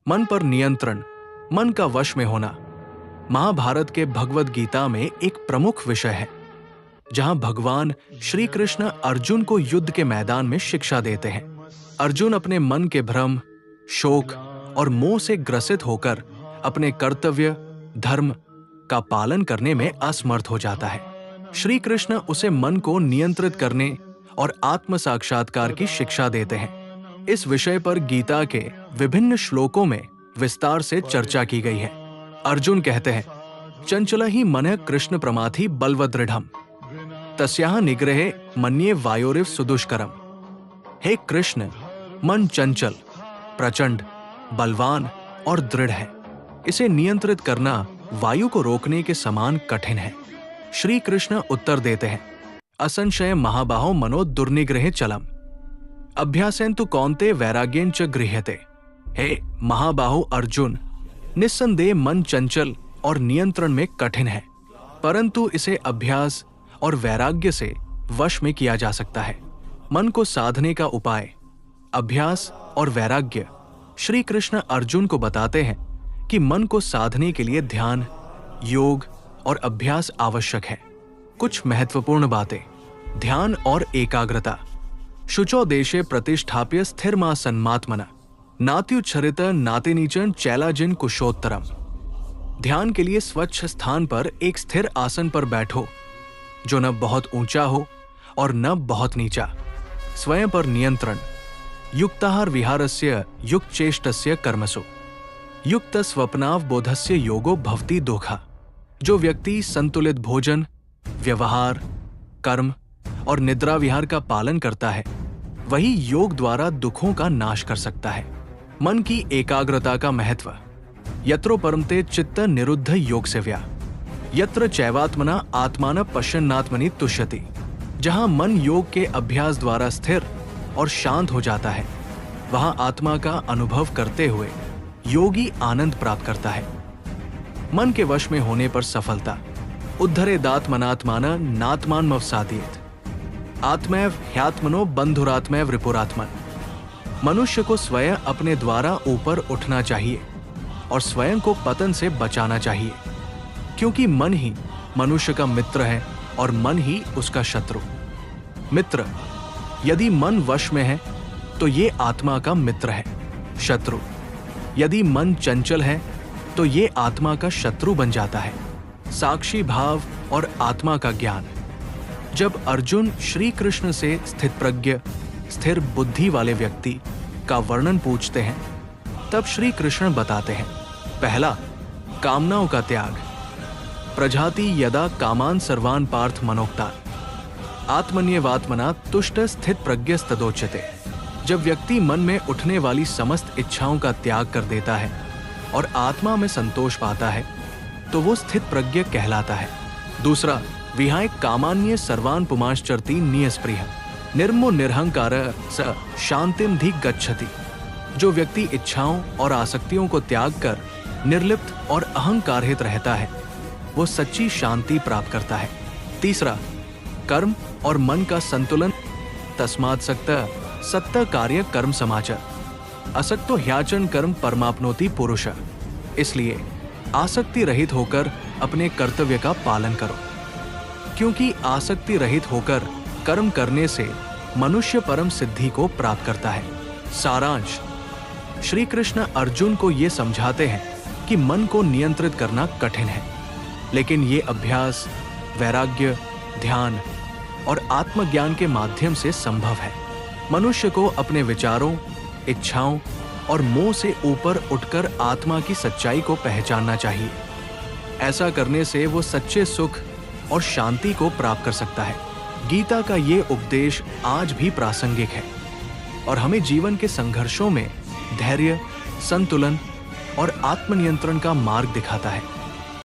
मन पर नियंत्रण, मन का वश में होना महाभारत के भगवद गीता में एक प्रमुख विषय है, जहां भगवान श्री कृष्ण अर्जुन को युद्ध के मैदान में शिक्षा देते हैं। अर्जुन अपने मन के भ्रम, शोक और मोह से ग्रसित होकर अपने कर्तव्य, धर्म का पालन करने में असमर्थ हो जाता है। श्री कृष्ण उसे मन को नियंत्रित करने और आत्म साक्षात्कार की शिक्षा देते हैं। इस विषय पर गीता के विभिन्न श्लोकों में विस्तार से चर्चा की गई है। अर्जुन कहते हैं, चंचल ही मनः कृष्ण प्रमाथि बलवदृढ़म् तस्याह निग्रहे मन्ये वायोरिव सुदुष्करम्। हे कृष्ण, मन चंचल, प्रचंड, बलवान और दृढ़ है। इसे नियंत्रित करना वायु को रोकने के समान कठिन है। श्री कृष्ण उत्तर देते हैं, असंशय महाबाहो मनो दुर्निग्रहे चलम अभ्यासेन्तु कौन्ते वैराग्येन च गृह्यते। हे महाबाहो अर्जुन, निस्संदेह मन चंचल और नियंत्रण में कठिन है, परंतु इसे अभ्यास और वैराग्य से वश में किया जा सकता है। मन को साधने का उपाय, अभ्यास और वैराग्य। श्री कृष्ण अर्जुन को बताते हैं कि मन को साधने के लिए ध्यान, योग और अभ्यास आवश्यक है। कुछ महत्वपूर्ण बातें। ध्यान और एकाग्रता। शुचो देशे प्रतिष्ठाप्य स्थिरमा सन्मात्मना नात्युच्छरित नातिनीचन चैलाजिन कुशोत्तरम। ध्यान के लिए स्वच्छ स्थान पर एक स्थिर आसन पर बैठो, जो न बहुत ऊंचा हो और न बहुत नीचा। स्वयं पर नियंत्रण। युक्ताहार विहारस्य युक्तचेष्टस्य कर्मसु युक्त स्वप्नावबोधस्य योगो भवति दोखा। जो व्यक्ति संतुलित भोजन, व्यवहार, कर्म और निद्रा विहार का पालन करता है, वही योग द्वारा दुखों का नाश कर सकता है। मन की एकाग्रता का महत्व। यत्रो परमते चित्त निरुद्ध योग सेव्या यत्र चैवात्मना आत्मान पश्यन्नात्मनि तुष्यति। जहां मन योग के अभ्यास द्वारा स्थिर और शांत हो जाता है, वहां आत्मा का अनुभव करते हुए योगी आनंद प्राप्त करता है। मन के वश में होने पर सफलता। उद्धरेदात्मनात्मान नात्मानमवसादयेत् आत्मैव ह्यात्मनो बंधुरात्मैव रिपुरात्मन। मनुष्य को स्वयं अपने द्वारा ऊपर उठना चाहिए और स्वयं को पतन से बचाना चाहिए, क्योंकि मन ही मनुष्य का मित्र है और मन ही उसका शत्रु। मित्र, यदि मन वश में है तो ये आत्मा का मित्र है। शत्रु, यदि मन चंचल है तो ये आत्मा का शत्रु बन जाता है। साक्षी भाव और आत्मा का ज्ञान। जब अर्जुन श्री कृष्ण से स्थितप्रज्ञ, स्थिर बुद्धि वाले व्यक्ति का वर्णन पूछते हैं, तब श्री कृष्ण बताते हैं, पहला, कामनाओं का त्याग। प्रजाति यदा कामान सर्वान पार्थ मनोक्तान आत्मन्यवात्मना तुष्ट स्थित प्रज्ञस्तदोच्यते। जब व्यक्ति मन में उठने वाली समस्त इच्छाओं का त्याग कर देता है और आत्मा में संतोष पाता है, तो वो स्थित प्रज्ञ कहलाता है। दूसरा, विहाय कामान्य सर्वान पुमाश्चरति नियस्पृह निर्मो निरहंकार स शांतिम धी गच्छति। जो व्यक्ति इच्छाओं और आसक्तियों को त्याग कर निर्लिप्त और अहंकारहित रहता है, वो सच्ची शांति प्राप्त करता है। तीसरा, कर्म और मन का संतुलन। तस्मात् सक्तः सत्त कार्य कर्म समाचर असक्तो ह्याचन कर्म परमाप्नोति पुरुष। इसलिए आसक्ति रहित होकर अपने कर्तव्य का पालन करो, क्योंकि आसक्ति रहित होकर कर्म करने से मनुष्य परम सिद्धि को प्राप्त करता है। सारांश। श्री कृष्ण अर्जुन को ये समझाते हैं कि मन को नियंत्रित करना कठिन है, लेकिन ये अभ्यास, वैराग्य, ध्यान और आत्मज्ञान के माध्यम से संभव है। मनुष्य को अपने विचारों, इच्छाओं और मोह से ऊपर उठकर आत्मा की सच्चाई को पहचानना चाहिए। ऐसा करने से वो सच्चे सुख और शांति को प्राप्त कर सकता है। गीता का ये उपदेश आज भी प्रासंगिक है और हमें जीवन के संघर्षों में धैर्य, संतुलन और आत्मनियंत्रण का मार्ग दिखाता है।